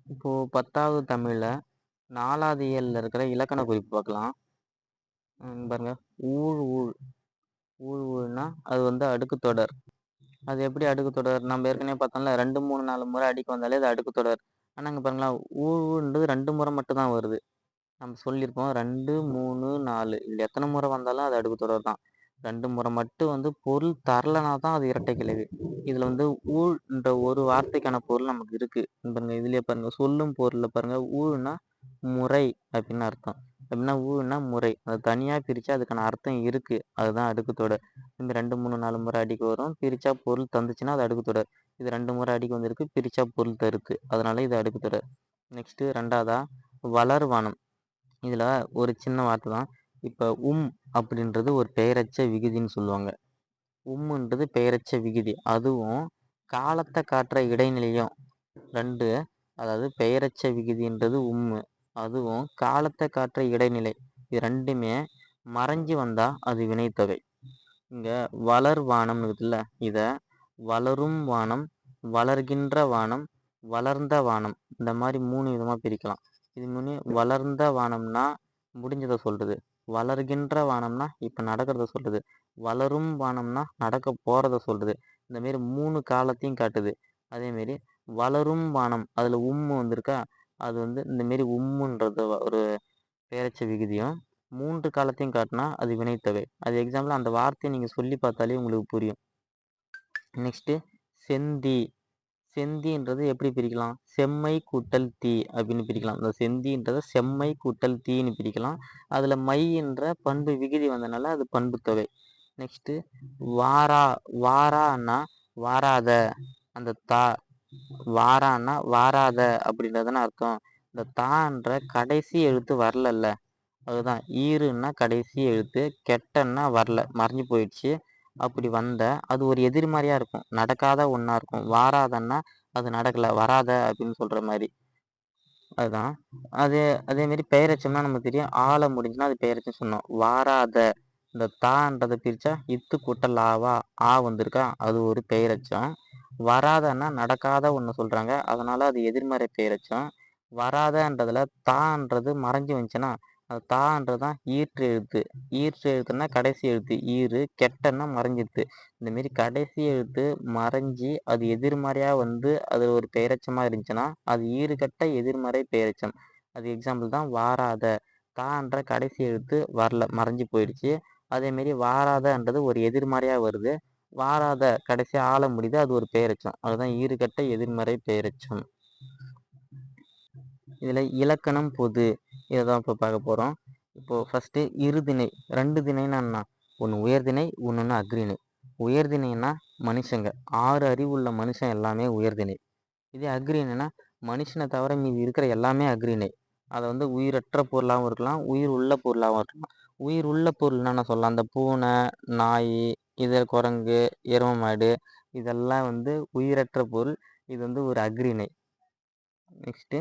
இப்போ 10வது தமிழ்ல 4வது இயல்ல இருக்கிற இலக்கண குறிப்பு பார்க்கலாம். பாருங்க. ஊழ் ஊழ். ஊழ் ஊழ்னா அது வந்து அடுக்கு தொடர். அது எப்படி அடுக்கு தொடர்? நம்ம ஏற்கனவே பார்த்தோம்ல 2, 3, 4 முறை அடிக்க வந்தாலே அது அடுக்கு தொடர். ஆனா இங்க பாருங்களேன், ஊழ் ஊழ்ன்றது 2 முறை மட்டும் தான் வருது. நம்ம சொல்லியிருப்போம் 2, 3, 4 இதுல எத்தன முறை வந்தாலும் அது அடுக்கு தொடர் தான். 2 முறை மட்டும் வந்து பொருள் தரலனா தான் அது இரட்டை கிளவி. இதுல வந்து ஊழ்ன்ற ஒரு வார்த்தைக்கான பொருள் நமக்கு இருக்கு. பாருங்க இதுலயே பாருங்க சொல்லும் பொருள்ல பாருங்க ஊழ்னா முறை அப்படின்னு அர்த்தம். அப்படின்னா ஊழ்னா முறை. அது தனியா பிரிச்சா அதுக்கான அர்த்தம் இருக்கு. அதுதான் அடுக்கு தொடர். இந்த 2, 3, 4 முறை அடிக்க வரும். பிரிச்சா பொருள் தந்துச்சுன்னா அது அடுக்கு தொடர். இது 2 முறை அடிக்க வந்திருக்கு. பிரிச்சா பொருள் தருது. அதனால இது அடுக்கு தொடர். நெக்ஸ்ட் 2வதா வளர்வானம். இதுல ஒரு சின்ன வார்த்தை தான். இப்ப அப்படின்றது ஒரு பெயரச்ச விகுதின்னு சொல்லுவாங்க. உம்முன்றது பெயரச்ச விகுதி. அதுவும் காலத்த காட்டுற இடைநிலையும் 2 அதாவது பெயரச்ச விகுதின்றது உம்மு. அதுவும் காலத்த காட்டுற இடைநிலை. இது 2மே மறைஞ்சு வந்தா அது வினைத்தொகை. இங்க வளர்வானம்னு இருக்குல்ல, இத வளரும் வானம், வளர்கின்ற வானம், வளர்ந்த வானம் இந்த மாதிரி 3 விதமா பிரிக்கலாம். இது 3 வளர்ந்த வானம்னா முடிஞ்சத சொல்றது. வளர்கின்ற வானம்னா இப்ப நடக்கிறத சொல்றது. வளரும் வானம்னா நடக்க போறத சொல்றது. இந்த மாரி 3 காலத்தையும் காட்டுது. அதே மாரி வளரும் வானம் அதுல வந்திருக்கா, அது வந்து இந்த மாரி உம்முன்றது ஒரு பெயரெச்ச விகுதியும் 3 காலத்தையும் காட்டுனா அது வினைத்தொகை. அது எக்ஸாம்பிள் அந்த வார்த்தையை நீங்க சொல்லி பார்த்தாலே உங்களுக்கு புரியும். நெக்ஸ்ட் செந்தி. செந்தின்றது எப்படி பிரிக்கலாம்? செம்மை கூட்டல் தீ அப்படின்னு பிரிக்கலாம். இந்த செந்தின்றத செம்மை கூட்டல் தீன்னு பிரிக்கலாம். அதுல மை என்ற பண்பு விகுதி வந்தனால அது பண்பு தொகை. நெக்ஸ்ட் வாரா. வாரான்னா வாராத. அந்த தா வாரான்னா வாராத அப்படின்றதுன்னு அர்த்தம். இந்த தான்ற கடைசி எழுத்து வரலல்ல, அதுதான் ஈருன்னா கடைசி எழுத்து, கெட்டன்னா வரல, மறைஞ்சு போயிடுச்சு. அப்படி வந்த அது ஒரு எதிர்மறையா இருக்கும். நடக்காத ஒண்ணா இருக்கும். வாராதன்னா அது நடக்கல, வராத அப்படின்னு சொல்ற மாதிரி. அதுதான். அதே மாதிரி பெயரெச்சம்னா நமக்கு தெரியும். ஆல முடிஞ்சுன்னா அது பெயரெச்சம் சொன்னோம். வாராத இந்த தான்றதை பிரிச்சா இத்து கூட்டல் ஆவா ஆ வந்திருக்கா, அது ஒரு பெயரெச்சம். வராதன்னா நடக்காத ஒண்ணு சொல்றாங்க, அதனால அது எதிர்மறை பெயரெச்சம். வராதன்றதுல தான்றது மறைஞ்சு வந்துச்சுன்னா அது தான்றதுதான் ஈற்று எழுத்து. ஈற்று எழுத்துன்னா கடைசி எழுத்து ஈறு, கெட்டன்னா மறைஞ்சிருத்து. இந்த மாரி கடைசி எழுத்து மறைஞ்சி அது எதிர்மறையா வந்து அது ஒரு பெயரெச்சமா இருந்துச்சுன்னா அது ஈறுகெட்ட எதிர்மறை பெயரெச்சம். அது எக்ஸாம்பிள் தான் வாராத. தான்ற கடைசி எழுத்து வரல, மறைஞ்சு போயிடுச்சு. அதே மாரி வாராதன்றது ஒரு எதிர்மறையா வருது. வாராத கடைசியா ஆள முடியுது, அது ஒரு பெயரெச்சம். அதுதான் ஈறுகெட்ட எதிர்மறை பெயரெச்சம். இதுல இலக்கணம் பொது இதைதான் இப்போ பார்க்க போறோம். இப்போ ஃபர்ஸ்ட் இருதிணை. 2 திணைன்னா என்ன? ஒன்று உயர்திணை, ஒன்று அக்ரிணை. உயர்திணைன்னா மனுஷங்க 6 அறிவுள்ள மனுஷன் எல்லாமே உயர்திணை. இதே அக்ரிணைனா மனுஷனை தவிர மீதி இருக்கிற எல்லாமே அக்ரிணை. அதை வந்து உயிரற்ற பொருளாகவும் இருக்கலாம், உயிர் உள்ள பொருளாகவும் இருக்கலாம். உயிர் உள்ள பொருள்னா என்ன சொல்லலாம்? அந்த பூனை, நாய், இது குரங்கு, எருமை மாடு இதெல்லாம் வந்து உயிரற்ற பொருள். இது வந்து ஒரு அக்ரிணை. நெக்ஸ்ட்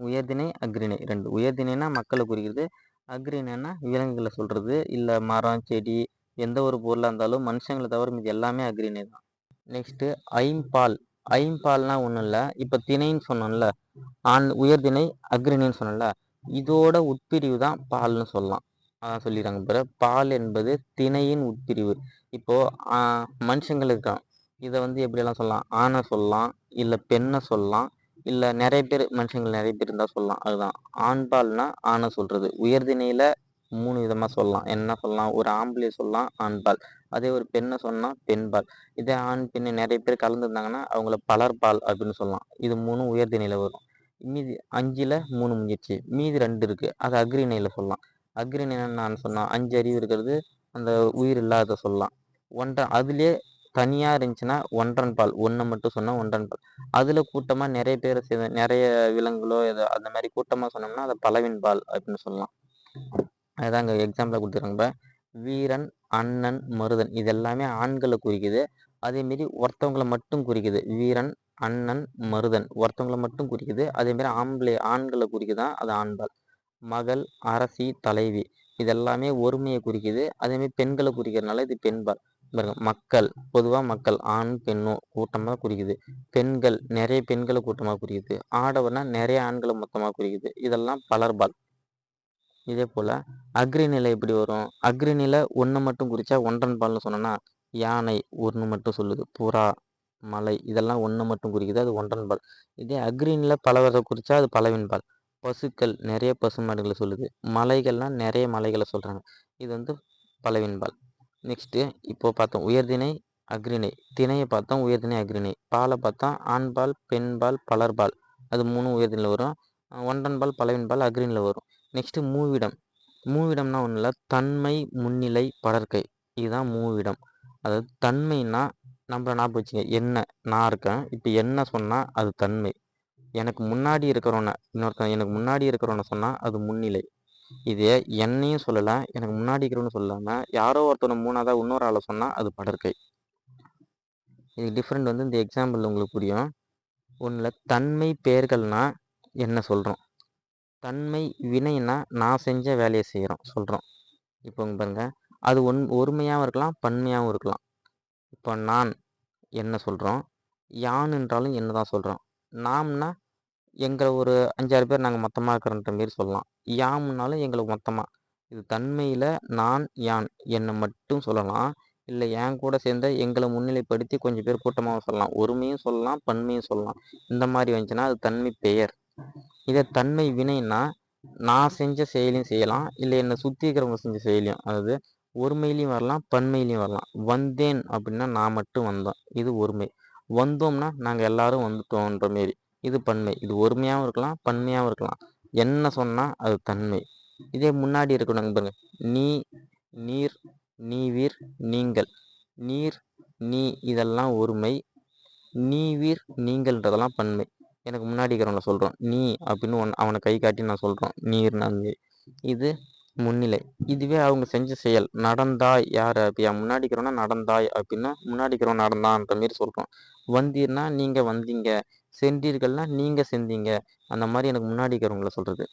உயர்திணை, அக்ரிணை 2. உயர்திணைனா மக்களை குறிக்கிறது. அக்ரிணைனா விலங்குகளை சொல்றது. இல்ல மரம், செடி எந்த ஒரு பொருளா இருந்தாலும் மனுஷங்களை தவிர மீதி எல்லாமே அக்ரிணை தான். நெக்ஸ்ட் ஐம்பால். ஐம்பால்னா ஒண்ணும் இல்ல. இப்ப திணைன்னு சொன்னோம்ல, உயர்திணை அக்ரிணைன்னு சொன்னோம்ல, இதோட உட்பிரிவு தான் பால்னு சொல்லலாம். அதான் சொல்லிடுறாங்க பாரு. பால் என்பது திணையின் உட்பிரிவு. இப்போ மனுஷங்கள் இருக்கான், இதை வந்து எப்படியெல்லாம் சொல்லலாம்? ஆணை சொல்லலாம், இல்ல பெண்ணை சொல்லலாம், இல்ல நிறைய பேர் மனுஷங்கள் நிறைய பேர் இருந்தா சொல்லலாம். அதுதான் ஆண்பால்னா ஆணை சொல்றது. உயர்திணையில 3 விதமா சொல்லலாம். என்ன சொல்லலாம்? ஒரு ஆம்பளை சொல்லலாம் ஆண்பால். அதே ஒரு பெண்ணை சொன்னா பெண்பால். இதே ஆண் பெண்ணு நிறைய பேர் கலந்துருந்தாங்கன்னா அவங்கள பலர்பால் அப்படின்னு சொல்லலாம். இது 3 உயர்திணையில வரும். மீதி 5ல் 3 முடிஞ்சிருச்சு. மீதி 2 இருக்கு, அது அக்ரிணையில சொல்லலாம். அக்ரிணை நான் சொன்னா 5 அறிவு இருக்கிறது, அந்த உயிர் இல்லாத சொல்லலாம். அதுலயே தனியா இருந்துச்சுன்னா ஒன்றன் பால். ஒன்றை மட்டும் சொன்னா ஒன்றன் பால். அதுல கூட்டமா நிறைய பேரை சேர்ந்து நிறைய விலங்குகளோ ஏதோ அந்த மாதிரி கூட்டமா சொன்னோம்னா அதை பலவின் பால் அப்படின்னு சொல்லலாம். அதுதான் இங்க எக்ஸாம்பிளா கொடுத்துருக்காங்க. வீரன், அண்ணன், மருதன் இது எல்லாமே ஆண்களை குறிக்குது. அதே மாதிரி ஒருத்தவங்களை மட்டும் குறிக்குது. வீரன், அண்ணன், மருதன் ஒருத்தவங்களை மட்டும் குறிக்குது. அதே மாதிரி ஆண்களை குறிக்குதான் அது ஆண்பால். மகள், அரசி, தலைவி இதெல்லாமே ஒருமையை குறிக்குது. அதே மாதிரி பெண்களை குறிக்கிறதுனால இது பெண்பால். பாருங்க, மக்கள் பொதுவாக மக்கள் ஆண் பெண்ணோ கூட்டமாக குறிக்குது. பெண்கள் நிறைய பெண்களை கூட்டமாக குறிக்குது. ஆடவர்னா நிறைய ஆண்களை மொத்தமாக குறிக்குது. இதெல்லாம் பலர்பால். இதே போல அக்ரிநிலை எப்படி வரும்? அக்ரிநிலை ஒன்று மட்டும் குறிச்சா ஒன்றன் பால்னு சொன்னோன்னா, யானை ஒன்று மட்டும் சொல்லுது. புறா, மலை இதெல்லாம் ஒன்று மட்டும் குறிக்குது. அது ஒன்றன் பால். இதே அக்ரிநிலை பலவரை குறிச்சா அது பலவின் பால். பசுக்கள் நிறைய பசுமாடுகளை சொல்லுது. மலைகள்னா நிறைய மலைகளை சொல்றாங்க. இது வந்து பலவின் பால். நெக்ஸ்ட்டு இப்போ பார்த்தோம் உயர்திணை அக்ரிணை. திணையை பார்த்தோம், உயர்திணை அக்ரிணை. பாலை பார்த்தோம், ஆண்பால் பெண்பால் பலர்பால். அது 3 உயர்திணையில் வரும். ஒன்றன்பால் பலவின்பால் அக்ரிணில் வரும். நெக்ஸ்ட்டு மூவிடம். மூவிடம்னா ஒன்றும் இல்லை, தன்மை முன்னிலை படர்க்கை. இதுதான் மூவிடம். அதாவது தன்மைன்னா நம்ம ஞாபகம் வச்சுங்க, என்ன நான் இருக்கேன், இப்போ என்ன சொன்னால் அது தன்மை. எனக்கு முன்னாடி இருக்கிறவனை இன்னொருத்தன் எனக்கு முன்னாடி இருக்கிறவனை சொன்னால் அது முன்னிலை. இதே என்னையும் சொல்லலை, எனக்கு முன்னாடி இருக்கிறவனு சொல்லாமல் யாரோ ஒருத்தனை மூணாவதா இன்னொரு ஆளை சொன்னால் அது படர்க்கை. இது டிஃப்ரெண்ட் வந்து இந்த எக்ஸாம்பிள் உங்களுக்கு புரியும். ஒன்றில் தன்மை பெயர்கள்னா என்ன சொல்கிறோம், தன்மை வினைன்னா நான் செஞ்ச வேலையை செய்கிறோம் சொல்கிறோம். இப்போ பாருங்க, அது ஒருமையாகவும் இருக்கலாம், பன்மையாகவும் இருக்கலாம். இப்போ நான் என்ன சொல்கிறோம், யான் என்றாலும் என்ன தான் சொல்கிறோம். நாம்னா எங்களை ஒரு 5-6 பேர் நாங்கள் மொத்தமாக இருக்கிறன்ற மாரி சொல்லலாம். யாம்னாலும் எங்களை மொத்தமாக. இது தன்மையில் நான் யான் என்னை மட்டும் சொல்லலாம். இல்லை என் கூட சேர்ந்த எங்களை முன்னிலைப்படுத்தி கொஞ்சம் பேர் கூட்டமாக சொல்லலாம். ஒருமையும் சொல்லலாம், பன்மையும் சொல்லலாம். இந்த மாதிரி வந்துச்சுன்னா அது தன்மை பெயர். இதே தன்மை வினைன்னா நான் செஞ்ச செயலையும் செய்யலாம், இல்லை என்னை சுற்றி இருக்கிறவங்க செஞ்ச செயலையும். அதாவது ஒருமையிலையும் வரலாம், பன்மையிலையும் வரலாம். வந்தேன் அப்படின்னா நான் மட்டும் வந்தோம், இது ஒருமை. வந்தோம்னா நாங்கள் எல்லாரும் வந்துட்டோன்ற மாரி, இது பன்மை. இது ஒருமையாகவும் இருக்கலாம், பன்மையாகவும் இருக்கலாம். என்ன சொன்னால் அது தன்மை. இதே முன்னாடி இருக்கணும் பாருங்க, நீ, நீர், நீவீர், நீங்கள். நீர், நீ இதெல்லாம் ஒருமை. நீவீர், நீங்கள்ன்றதெல்லாம் பன்மை. எனக்கு முன்னாடி இருக்கிறவங்கள சொல்கிறோம் நீ அப்படின்னு அவனை கை காட்டி நான் சொல்கிறோம் நீர்னா. இது முன்னிலை. இதுவே அவங்க செஞ்ச செயல் நடந்தாய், யார் அப்போ என் முன்னாடி இருக்கிறவனா நடந்தாய் அப்படின்னா முன்னாடி இருக்கிறவன் நடந்தான்ற மாரி சொல்கிறோம். வந்தீர்னா நீங்கள் வந்தீங்க, சென்றீர்கள்னா நீங்கள் செஞ்சீங்க. அந்த மாதிரி எனக்கு முன்னாடி இருக்கிறவங்கள சொல்கிறது.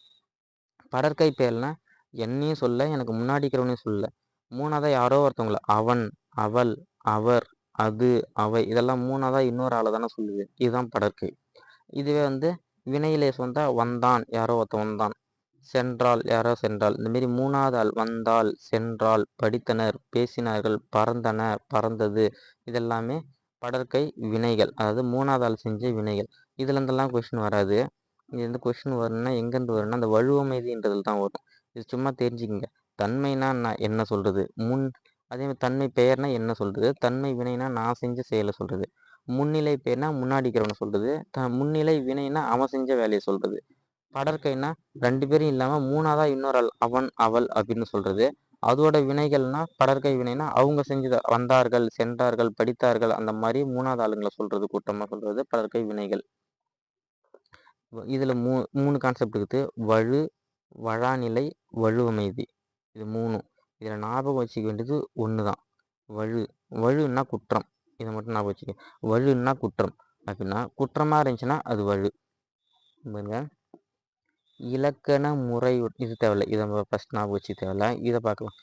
படற்கை பெயர்னா என்னையும் சொல்ல, எனக்கு முன்னாடி இருக்கிறவனையும் சொல்ல, மூணாவதாக யாரோ ஒருத்தவங்கள அவன், அவள், அவர், அது, அவை இதெல்லாம் மூணாவதாக இன்னொரு ஆளை தானே சொல்லுது. இதுதான் படற்கை. இதுவே வந்து வினையிலே சொன்னால் வந்தான், யாரோ ஒருத்தன் வந்தான். சென்றாள், யாரோ சென்றாள். இந்தமாரி மூணாவது ஆள் வந்தாள், சென்றாள், படித்தனர், பேசினார்கள், பறந்தன, பறந்தது. இதெல்லாமே படற்கை வினைகள். அதாவது மூணாவது ஆள் செஞ்ச வினைகள். இதுலேருந்தெல்லாம் கொஷின் வராது. இது வந்து கொஷின் வரணும்னா எங்கேருந்து வரும்னா அந்த வழுவமைதின்றதுல தான் வரும். இது சும்மா தெரிஞ்சுக்கங்க. தன்மைனா நான் என்ன சொல்கிறது, அதே மாதிரி தன்மை பெயர்னா என்ன சொல்கிறது, தன்மை வினைனா நான் செஞ்ச செயலை சொல்கிறது, முன்னிலை பெயர்னா முன்னாடி இருக்கிறவனை சொல்கிறது, முன்னிலை வினைனா அவன் செஞ்ச வேலையை சொல்கிறது. படற்கைனா 2 பேரும் இல்லாமல் மூணாவதா இன்னொரு ஆள் அவன், அவள் அப்படின்னு சொல்கிறது. அதோட வினைகள்னா படற்கை வினைனா அவங்க செஞ்சது, வந்தார்கள், சென்றார்கள், படித்தார்கள், அந்த மாதிரி மூணாவது ஆளுங்களை சொல்கிறது, கூட்டமாக சொல்கிறது படற்கை வினைகள். இதில் 3 கான்செப்ட் இருக்குது. வழு, வழாநிலை, வழுவமைதி. இது 3. இதில் ஞாபகம் வச்சுக்க வேண்டியது ஒன்று தான். வழுன்னா குற்றம். இதை மட்டும் ஞாபகம் வச்சுக்க. வழுன்னா குற்றம் அப்படின்னா குற்றமாக இருந்துச்சுன்னா அது வழு. பாருங்க, இலக்கண முறை இது தேவையில்லை, இதை நம்ம ஃபஸ்ட் ஞாபகம் வச்சு தேவையில்ல. இதை பார்க்கலாம்.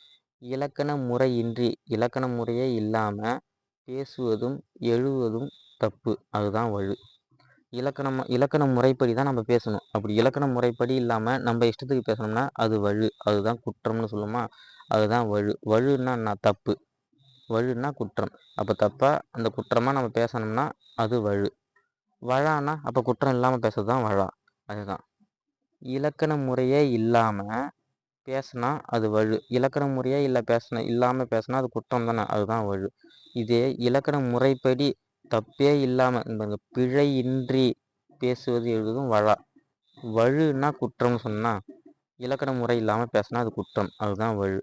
இலக்கண முறையின்றி, இலக்கண முறையே இல்லாமல் பேசுவதும் எழுதுவதும் தப்பு, அதுதான் வழு. இலக்கண முறைப்படி தான் நம்ம பேசணும். அப்படி இலக்கண முறைப்படி இல்லாமல் நம்ம இஷ்டத்துக்கு பேசணும்னா அது வழு, அதுதான் குற்றம்னு சொல்லுமா, அதுதான் வழு. வழுன்னா நான் தப்பு, வழுன்னா குற்றம். அப்போ தப்பாக அந்த குற்றமாக நம்ம பேசணும்னா அது வழு. வழானா அப்போ குற்றம் இல்லாமல் பேசுறது தான் வழா. அதுதான் இலக்கண முறையே இல்லாமல் பேசினா அது வழு. இலக்கண முறையே இல்லாமல் பேசினா அது குற்றம் தானே, அதுதான் வழு. இதே இலக்கண முறைப்படி தப்பே இல்லாமல் இந்த பிழையின்றி பேசுவது எழுதுவதும் வழா. வழுன்னா குற்றம்னு சொன்னால் இலக்கண முறை இல்லாமல் பேசினா அது குற்றம், அதுதான் வழு.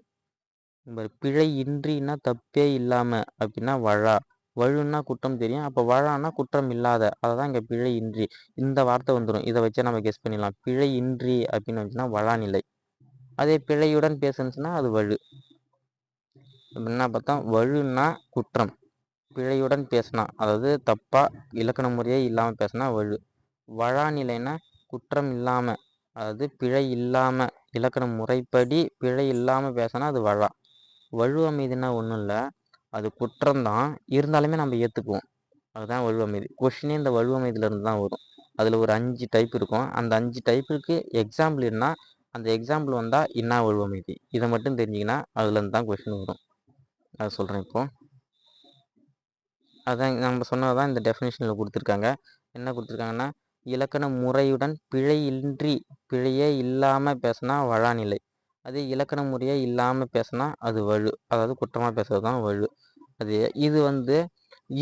பிழையின்றின்னா தப்பே இல்லாமல் அப்படின்னா வழா. வழுன்னா குற்றம் தெரியும், அப்போ வழான்னா குற்றம் இல்லாத, அதை தான் இங்கே பிழையின்றி இந்த வார்த்தை வந்துடும். இதை வச்சு நம்ம கெஸ் பண்ணிடலாம். பிழையின்றி அப்படின்னு வந்துச்சுன்னா வழாநிலை. அதே பிழையுடன் பேசுனுச்சுன்னா அது வழு. என்ன பார்த்தா வழுன்னா குற்றம், பிழையுடன் பேசினா அதாவது தப்பாக இலக்கண முறையே இல்லாமல் பேசினா வழு. வழாநிலைன்னா குற்றம் இல்லாமல், அதாவது பிழை இல்லாமல் இலக்கண முறைப்படி பிழை இல்லாமல் பேசினா அது வழா. வழுவமைதினா ஒன்றும் இல்லை, அது குற்றம் தான், இருந்தாலுமே நம்ம ஏற்றுக்குவோம். அதுதான் வலுவமைதி. கொஷினே இந்த வலுவமைதியிலேருந்து தான் வரும். அதில் ஒரு 5 டைப் இருக்கும். அந்த 5 டைப்புக்கு எக்ஸாம்பிள் என்ன, அந்த எக்ஸாம்பிள் வந்தால் என்ன வலுவமைதி, இதை மட்டும் தெரிஞ்சிங்கன்னா அதுலேருந்து தான் கொஷின் வரும். அதை சொல்கிறேன் இப்போது. அதான் நம்ம சொன்னது தான் இந்த டெஃபினேஷனில் கொடுத்துருக்காங்க. என்ன கொடுத்துருக்காங்கன்னா, இலக்கண முறையுடன் பிழையே இல்லாமல் பேசினா வழாநிலை. அதே இலக்கண முறையே இல்லாமல் பேசினா அது வழு. அதாவது குற்றமாக பேசுறது தான் வழு. இது வந்து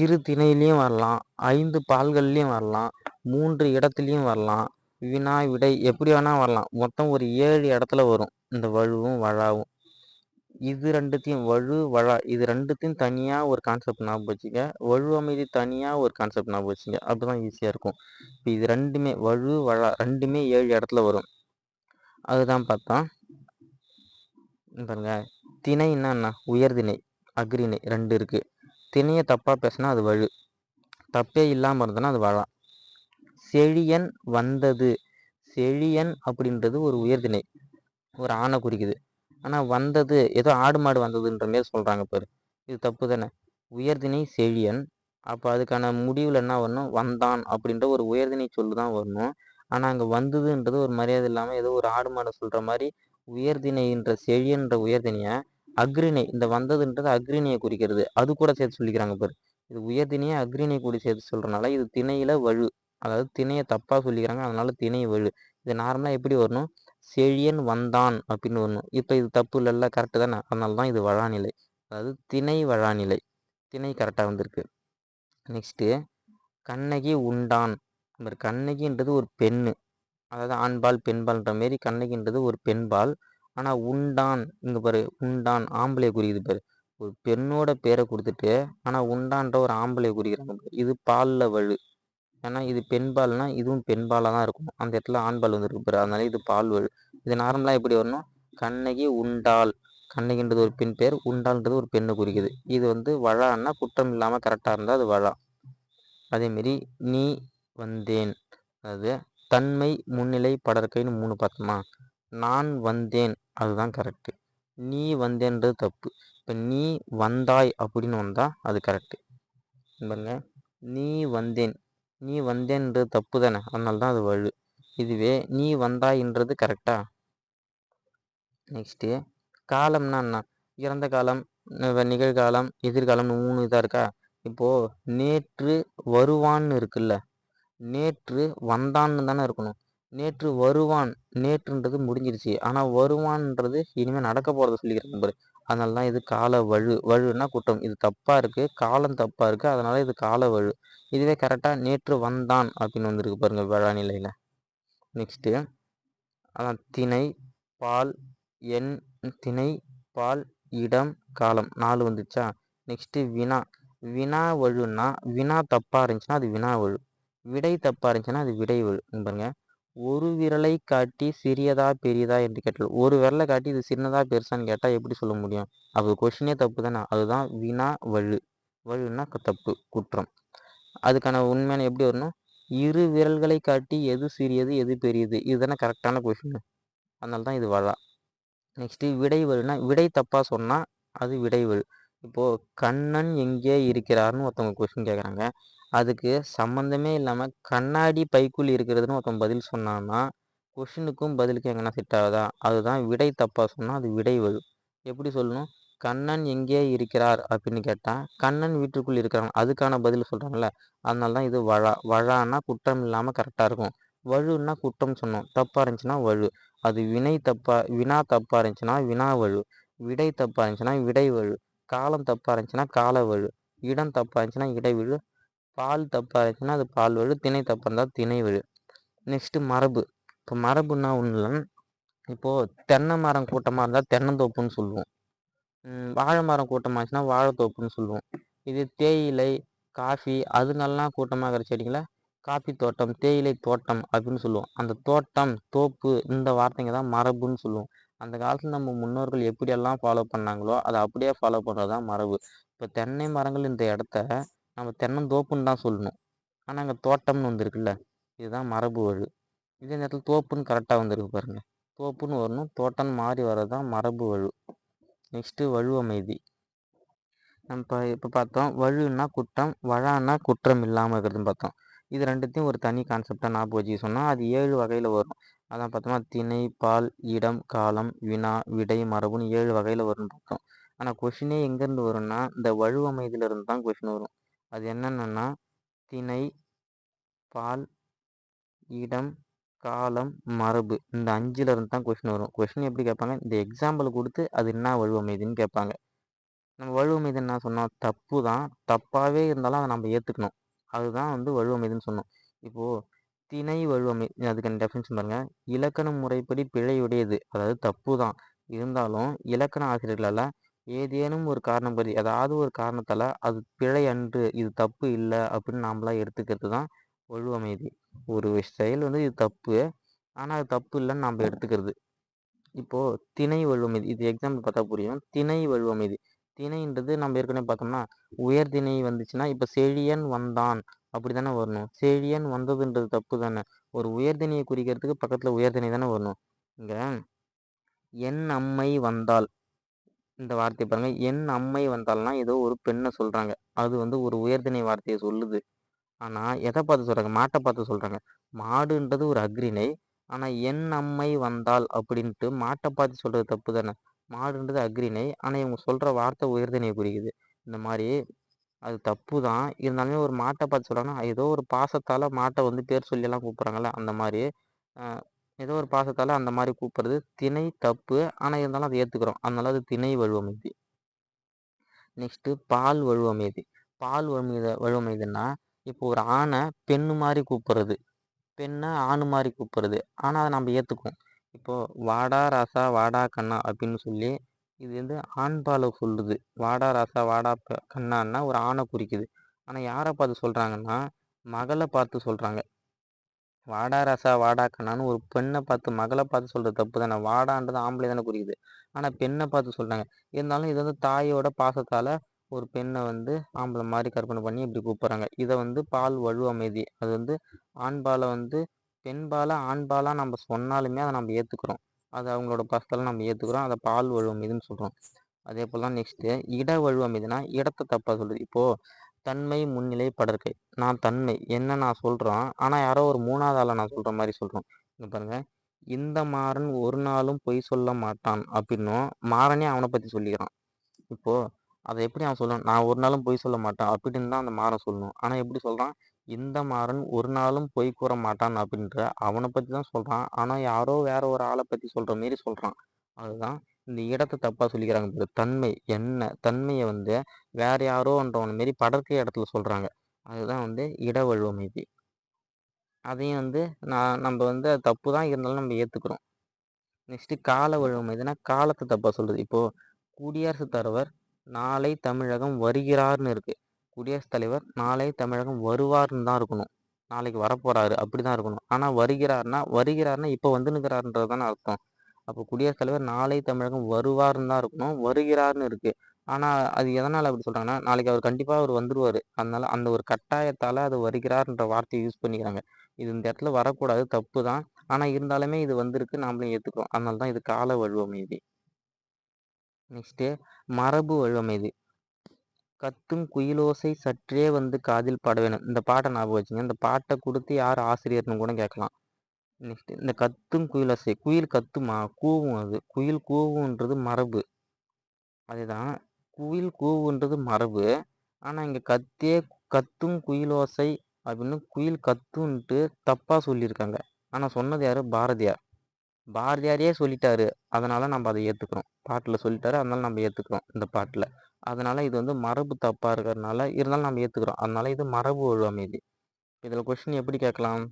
இரு திணையிலையும் வரலாம், 5 பால்கள்லையும் வரலாம், 3 இடத்துலையும் வரலாம், வினா விடை எப்படி வேணால் வரலாம். மொத்தம் ஒரு 7 இடத்துல வரும் இந்த வழுவும் வழாவும். இது ரெண்டுத்தையும் வழு வழா இது ரெண்டுத்தையும் தனியாக ஒரு கான்செப்ட் ஞாபகம் வச்சுங்க. வழுவமைதி தனியாக ஒரு கான்செப்ட் ஞாபகம் வச்சுங்க. அப்படி தான் ஈஸியாக இருக்கும். இப்போ இது ரெண்டுமே வழு வழா ரெண்டுமே 7 இடத்துல வரும். அதுதான் பார்த்தா பாருங்க. திணைன்னா என்ன, உயர்திணை அக்ரிணை 2 இருக்குது. திணையை தப்பாக பேசினா அது வழு, தப்பே இல்லாமல் இருந்ததுன்னா அது வழா. செழியன் வந்தது, செழியன் அப்படின்றது ஒரு உயர்திணை, ஒரு ஆணை குறிக்குது. ஆனால் வந்தது ஏதோ ஆடு மாடு வந்ததுன்ற மாரி சொல்கிறாங்க பாரு, இது தப்பு தானே. உயர்திணை செழியன், அப்போ அதுக்கான முடிவில் என்ன வரணும், வந்தான் அப்படின்ற ஒரு உயர்திணை சொல்லு தான் வரணும். ஆனால் அங்கே வந்ததுன்றது ஒரு மரியாதை இல்லாமல் ஏதோ ஒரு ஆடு மாடை சொல்கிற மாதிரி உயர்திணைன்ற செழியன்ற உயர்திணையை அக்ரிணை, இந்த வந்ததுன்றது அக்ரிணையை குறிக்கிறது, அது கூட சேர்த்து சொல்லிக்கிறாங்க பாரு. இது உயர்திணையை அக்ரிணை கூட சேர்த்து சொல்கிறனால இது திணையில் வழு, அதாவது திணையை தப்பாக சொல்லிக்கிறாங்க, அதனால திணை வழு. இது நார்மலாக எப்படி வரணும், செழியன் வந்தான் அப்படின்னு வரணும். இப்போ இது தப்பு இல்லைல்ல, கரெக்டு தானே, அதனால தான் இது வழாநிலை, அதாவது திணை வழாநிலை. திணை கரெக்டாக வந்திருக்கு. நெக்ஸ்ட்டு கண்ணகி உண்டான். கண்ணகின்றது ஒரு பெண்ணு, அதாவது ஆண்பால் பெண்பால்ன்ற மாரி கண்ணகின்றது ஒரு பெண்பால். ஆனால் உண்டான் இங்கே பாரு, உண்டான் ஆம்பளையை குறிக்குது பாரு. ஒரு பெண்ணோட பேரை கொடுத்துட்டு ஆனால் உண்டான்ற ஒரு ஆம்பளையை குறிக்கிறாங்க. இது பாலில் வழு, ஏன்னா இது பெண்பால்னா இதுவும் பெண்பாலாக தான் இருக்கும். அந்த இடத்துல ஆண்பால் வந்துருக்கு பாரு, அதனால இது பால் வழு. இது நார்மலாக எப்படி வரணும், கண்ணகி உண்டாள், கண்ணகின்றது ஒரு பெண் பேர், உண்டாள்ன்றது ஒரு பெண்ணை குறிக்குது. இது வந்து வழான்னா குற்றம் இல்லாமல் கரெக்டாக இருந்தால் அது வழா. அதேமாரி நீ வந்தேன், அதாவது தன்மை முன்னிலை படற்கைன்னு 3 பார்த்தோமா. நான் வந்தேன் அதுதான் கரெக்டு, நீ வந்தேன்றது தப்பு. இப்போ நீ வந்தாய் அப்படின்னு வந்தால் அது கரெக்டு. பாருங்க, நீ வந்தேன், நீ வந்தேன்றது தப்பு தானே, அதனால தான் அது வழு. இதுவே நீ வந்தாயின்றது கரெக்டா. நெக்ஸ்ட்டு காலம்னா என்ன, இறந்த காலம், நிகழ்காலம், எதிர்காலம்னு 3 இதாக இருக்கா. இப்போது நேற்று வருவான்னு இருக்குல்ல, நேற்று வந்தான்னு தானே இருக்கணும். நேற்று வருவான், நேற்றுன்றது முடிஞ்சிருச்சு, ஆனால் வருவான்ன்றது இனிமேல் நடக்க போகிறத சொல்லிக்கிறாங்க பாரு, அதனால தான் இது கால வழு. வழுன்னா குற்றம், இது தப்பாக இருக்குது, காலம் தப்பாக இருக்குது, அதனால இது கால வழு. இதுவே கரெக்டாக நேற்று வந்தான் அப்படின்னு வந்திருக்கு பாருங்கள் வழாநிலையில். நெக்ஸ்ட்டு அதான் திணை பால் எண், திணை பால் இடம் காலம் 4 வந்துச்சா. நெக்ஸ்ட்டு வினா, வினா வழுன்னா வினா தப்பாக இருந்துச்சுன்னா அது வினா வழு, விடை தப்பாக இருந்துச்சுன்னா அது விடை வழு. பாருங்க, ஒரு விரலை காட்டி சிறியதா பெரியதா என்று கேட்டால், ஒரு விரலை காட்டி இது சின்னதா பெருசான்னு கேட்டால் எப்படி சொல்ல முடியும், அது கொஷினே தப்பு தானே. அதுதான் வினா வழு. வழுன்னா தப்பு, குற்றம். அதுக்கான உண்மையான எப்படி வரணும், இரு விரல்களை காட்டி எது சிறியது எது பெரியது, இதுதானே கரெக்டான கொஷின், அதனால தான் இது வழா. நெக்ஸ்ட்டு விடை வழுனா விடை தப்பாக சொன்னால் அது விடை வழு. இப்போது கண்ணன் எங்கே இருக்கிறார்னு ஒருத்தவங்க கொஷின் கேட்குறாங்க, அதுக்கு சம்மந்தமே இல்லாமல் கண்ணாடி பைக்குள் இருக்கிறதுன்னு ஒருத்தன் பதில் சொன்னான்னா கொஷினுக்கும் பதிலுக்கும் எங்கன்னா செட் ஆகுதா, அதுதான் விடை தப்பாக சொன்னால் அது விடை வழு. எப்படி சொல்லணும், கண்ணன் எங்கே இருக்கிறார் அப்படின்னு கேட்டால் கண்ணன் வீட்டுக்குள் இருக்கிறாங்க, அதுக்கான பதில் சொல்கிறாங்கல்ல, அதனால தான் இது வழா. வழான்னா குற்றம் இல்லாமல் கரெக்டாக இருக்கும், வழுன்னா குற்றம் சொன்னோம் தப்பாக இருந்துச்சுன்னா வழு. அது வினா தப்பாக இருந்துச்சுன்னா வினா வழு, விடை தப்பாக இருந்துச்சுன்னா விடை வழு, காலம் தப்பாக இருந்துச்சுன்னா கால வழு, இடம் தப்பாக இருந்துச்சுன்னா இடை வழு, பால் தப்பாக இருந்துச்சுன்னா அது பால் வழு, திணை தப்பாக இருந்தால் திணை வழு. நெக்ஸ்ட்டு மரபு. இப்போ மரபுன்னா ஒன்றும் இல்லை, இப்போது தென்னை மரம் கூட்டமாக இருந்தால் தென்னந்தோப்புன்னு சொல்லுவோம், வாழை மரம் கூட்டமாச்சுன்னா வாழைத்தோப்புன்னு சொல்லுவோம். இது தேயிலை காஃபி அதுங்கெல்லாம் கூட்டமாக இருக்கிற செடிங்களை காஃபி தோட்டம் தேயிலை தோட்டம் அப்படின்னு சொல்லுவோம். அந்த தோட்டம் தோப்பு இந்த வார்த்தைங்க தான் மரபுன்னு சொல்லுவோம். அந்த காலத்தில் நம்ம முன்னோர்கள் எப்படியெல்லாம் ஃபாலோ பண்ணாங்களோ அதை அப்படியே ஃபாலோ பண்ணுறது தான் மரபு. இப்போ தென்னை மரங்கள் இந்த இடத்த நம்ம தென்னந்தோப்புன்னு தான் சொல்லணும், ஆனால் அங்கே தோட்டம்னு வந்துருக்குல்ல, இதுதான் மரபு வழு. இதே நேரத்தில் தோப்புன்னு கரெக்டாக வந்துருக்கு பாருங்கள், தோப்புன்னு வரணும், தோட்டம் மாறி வர்றது தான் மரபு வழு. நெக்ஸ்ட்டு வழுவமைதி. நம்ம இப்போ பார்த்தோம் வழுன்னா குற்றம், வழான்னா குற்றம் இல்லாமல் இருக்கிறதுன்னு பார்த்தோம். இது 2த்தையும் ஒரு தனி கான்செப்ட்டா ஞாபகம் வச்சுக்க சொன்னா, அது 7 வகையில வரும். அதான் பார்த்தோமா திணை, பால், இடம், காலம், வினா, விடை, மரபுன்னு 7 வகையில வரும்னு பார்த்தோம். ஆனா கொஷினே எங்கேருந்து வரும்னா, இந்த வழுவமைதிலிருந்து தான் கொஷின் வரும். அது என்னென்னன்னா, திணை, பால், இடம், காலம், மரபு இந்த 5ல இருந்து தான் கொஷின் வரும். கொஷின் எப்படி கேட்பாங்க, இந்த எக்ஸாம்பிள் குடுத்து அது என்ன வழுவமைதின்னு கேட்பாங்க. நம்ம வழுவமைதி என்ன சொன்னோம்? தப்பு தான். தப்பாவே இருந்தாலும் அத நம்ம ஏத்துக்கணும். அதுதான் வந்து வழுவமைதின்னு சொன்னோம். இப்போ திணை வழுவமை அதுக்கான டெஃபினிஷன் பாருங்க. இலக்கண முறைப்படி பிழையுடையது. அதாவது தப்பு தான். இருந்தாலும் இலக்கண ஆசிரியர்களால ஏதேனும் ஒரு காரணம் கருதி ஏதாவது ஒரு காரணத்தால அது பிழை அன்று, இது தப்பு இல்ல அப்படின்னு நாமளா எடுத்துக்கிறது தான் வழுவமைதி. ஒரு செயல் வந்து இது தப்பு. ஆனா அது தப்பு இல்லன்னு நாம எடுத்துக்கிறது. இப்போ திணை வழுவமைதி. இது எக்ஸாம்பிள் பார்த்தா புரியும். திணை வழுவமைதி. திணைன்றது நம்ம ஏற்கனவே பார்த்தோம்னா, உயர்திணை வந்துச்சுன்னா, இப்ப செழியன் வந்தான் அப்படித்தானே வரணும். செழியன் வந்ததுன்றது தப்பு தானே. ஒரு உயர்திணையை குறிக்கிறதுக்கு பக்கத்துல உயர்திணை தானே வரணும். இங்க என் அம்மை வந்தாள். இந்த வார்த்தைய பாருங்க. என் அம்மை வந்தாள்னா, ஏதோ ஒரு பெண்ண சொல்றாங்க. அது வந்து ஒரு உயர்திணை வார்த்தைய சொல்லுது. ஆனா, எத பார்த்து சொல்றாங்க? மாட்ட பார்த்து சொல்றாங்க. மாடுன்றது ஒரு அஃறிணை. ஆனா, என் அம்மை வந்தாள் அப்படின்ட்டு மாட்ட பார்த்து சொல்றது தப்பு தானே. மாடுன்றது அஃறிணை. ஆனா, இவங்க சொல்ற வார்த்தை உயர்திணைய குறிக்குது. இந்த மாரி அது தப்பு தான். இருந்தாலுமே ஒரு மாட்ட பார்த்து சொல்றாங்கன்னா, ஏதோ ஒரு பாசத்தால மாட்ட வந்து பேர் சொல்லிலாம் கூப்பிடுறாங்கல்ல, அந்த மாரி. அ ஏதோ ஒரு பாசத்தால அந்த மாரி கூப்பிடுறது திணை தப்பு. ஆனா, இருந்தாலும் அத ஏத்துக்கிறோம். அதனால அது திணை வழுவமைதி. நெக்ஸ்ட்டு பால் வழுவமைதி. பால் வழுவமைதின்னா, இப்போ ஒரு ஆண பெண்ணு மாரி கூப்பிடுறது. பெண்ண ஆணு மாரி கூப்பிடுறது. ஆனா, அத நம்ம ஏத்துக்குவோம். இப்போ "வாடா ராசா, வாடா கண்ணா" அப்படின்னு சொல்லி இது வந்து ஆண்பால சொல்லுது. "வாடா ராசா, வாடா கண்ணான்னா" ஒரு ஆண குறிக்குது. ஆனா, யார பார்த்து சொல்றாங்கன்னா, மகள பார்த்து சொல்றாங்க. "வாடா ராசா, வாடா கண்ணான்னு" ஒரு பெண்ண பார்த்து மகள பார்த்து சொல்றது தப்பு தானே. வாடான்றது ஆம்பளைய தானே குறிக்குது. ஆனா, பெண்ண பார்த்து சொல்றாங்க. இருந்தாலும் இது வந்து தாயோட பாசத்தால ஒரு பெண்ண வந்து ஆம்பள மாரி கற்பனை பண்ணி இப்படி கூப்பிடுறாங்க. இத வந்து பால் வழுவமைதி. அது வந்து ஆண்பால வந்து பெண்பால ஆண்பாலா நம்ம சொன்னாலுமே அத நம்ம ஏத்துக்கிறோம். அது அவங்களோட பாசத்தால நம்ம ஏத்துக்கிறோம். அத பால் வழுவமைதின்னு சொல்றோம். அதேபோல தான் நெக்ஸ்ட்டு இட வழுவமைதினா இடத்த தப்பா சொல்லுது. இப்போ தன்மை, முன்னிலை, படர்க்கை. நான் தன்மை என்ன நான் சொல்றோம். ஆனா யாரோ ஒரு 3வது ஆள நான் சொல்ற மாரி சொல்றோம். இங்க பாருங்க. இந்த மாறன் ஒரு நாளும் பொய் சொல்ல மாட்டான் அப்படின்னும், மாறனே அவன பத்தி சொல்லிக்கிறான். இப்போ அத எப்படி அவன் சொல்லணும்? நான் ஒரு நாளும் பொய் சொல்ல மாட்டேன் அப்படின்னு தான் அந்த மாறன் சொல்லணும். ஆனா எப்படி சொல்றான்? இந்த மாறன் ஒரு நாளும் பொய் கூற மாட்டான் அப்படின்ற அவன பத்தி தான் சொல்றான். ஆனா யாரோ வேற ஒரு ஆள பத்தி சொல்ற மாரி சொல்றான். அதுதான் இந்த இடத்த தப்பா சொல்லிக்கிறாங்க பாரு. தன்மை என்ன? தன்மைய வந்து வேற யாரோன்றவன மாரி படர்க்கை இடத்துல சொல்றாங்க. அதுதான் வந்து இட வழுவமைதி. அதையும் வந்து நம்ப வந்து அது தப்பு தான் இருந்தாலும் நம்ம ஏத்துக்கிறோம். நெக்ஸ்ட்டு கால வழுவமைதினா காலத்த தப்பா சொல்றது. இப்போ குடியரசுத் தலைவர் நாளை தமிழகம் வருகிறார்ன்னு இருக்கு. குடியரசுத் தலைவர் நாளை தமிழகம் வருவார்ன்னு தான் இருக்கணும். நாளைக்கு வரப்போறாரு அப்படிதான் இருக்கணும். ஆனா வருகிறார்னா இப்ப வந்துன்னுக்கிறாருன்றது தானே அர்த்தம். அப்போ குடியரசுத் தலைவர் நாளை தமிழகம் வருவார்ன்னு தான் இருக்கணும். வருகிறார்ன்னு இருக்கு. ஆனா அது எதனால அப்படி சொல்றாங்கன்னா, நாளைக்கு அவர் கண்டிப்பா வந்துருவாரு. அதனால அந்த ஒரு கட்டாயத்தால அது வருகிறார்ன்ற வார்த்தைய யூஸ் பண்ணிக்கிறாங்க. இது இந்த இடத்துல வரக்கூடாது. தப்பு தான். ஆனா இருந்தாலுமே இது வந்திருக்கு. நாமளும் ஏத்துக்கிறோம். அதனால தான் இது கால வழுவமைதி. நெக்ஸ்ட்டு மரபு வழுவமைதி. கத்தும் குயிலோசை சற்றே வந்து காதில் பட வேணும். இந்த பாட்ட ஞாபகம் வச்சுங்க. இந்த பாட்ட குடுத்து யார் ஆசிரியர்ன்னு கூட கேட்கலாம். நெக்ஸ்ட்டு இந்த கத்தும் குயிலோசை. குயில் கத்துமா? கூவும் அது. குயில் கூவுன்றது மரபு. அதேதான். குயில் கூவுன்றது மரபு. ஆனா இங்க கத்தும் குயிலோசை அப்படின்னு குயில் கத்துன்ட்டு தப்பா சொல்லியிருக்காங்க. ஆனா சொன்னது யாரு? பாரதியார். பாரதியாரே சொல்லிட்டாரு. அதனால நம்ம அத ஏத்துக்கிறோம். பாட்டுல சொல்லிட்டாரு. அதனால நம்ம ஏத்துக்கிறோம் இந்த பாட்டுல. அதனால இது வந்து மரபு தப்பா இருக்கிறதுனால இருந்தாலும் நம்ம ஏத்துக்கிறோம். அதனால இது மரபு வழுவமைதி. இதுல கொஸ்டின் எப்படி கேட்கலாம்?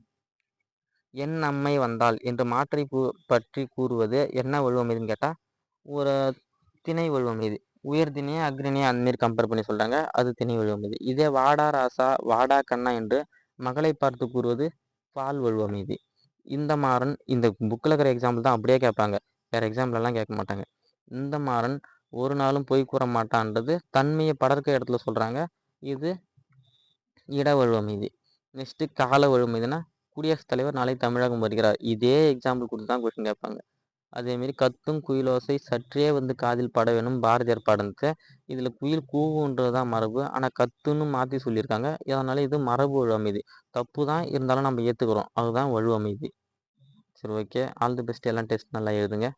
"என் அம்மை வந்தாள்" என்று மாற்றை பற்றி கூறுவது என்ன வழுவமைதின்னு கேட்டா, ஒரு திணை வழுவமைதி. உயர் திணைய, அஃறிணைய அந்த மாரி கம்பேர் பண்ணி சொல்றாங்க. அது திணை வழுவமைதி. இதே "வாடா ராசா, வாடா கண்ணா" என்று மகளை பார்த்து கூறுவது பால் வழுவமைதி. இந்த மாறன் இந்த புக்ல இருக்கிற எக்ஸாம்பிள் தான் அப்படியே கேட்பாங்க. வேற எக்ஸாம்பிள்லாம் கேட்க மாட்டாங்க. இந்த மாறன் ஒரு நாளும் பொய் கூற மாட்டான்றது தன்மைய படர்க்க இடத்துல சொல்றாங்க. இது இட வழுவமைதி. நெக்ஸ்ட்டு கால வழுவமைதினா, குடியரசுத் தலைவர் நாளை தமிழகம் வருகிறார். இதே எக்ஸாம்பிள் குடுத்து தான் கொஸ்டின் கேட்பாங்க. அதேமாரி கத்தும் குயிலோசை சற்றே வந்து காதில் பட வேணும் பாரதியார் பாடுனது. இதில் குயில் கூவுன்றது தான் மரபு. ஆனால் கத்துன்னு மாற்றி சொல்லியிருக்காங்க. அதனால் இது மரபு வழுவமைதி. தப்பு தான், இருந்தாலும் நம்ம ஏற்றுக்கிறோம். அதுதான் வழுவமைதி. சரி, ஓகே. All the best. எல்லாம் டெஸ்ட் நல்லா எழுதுங்க.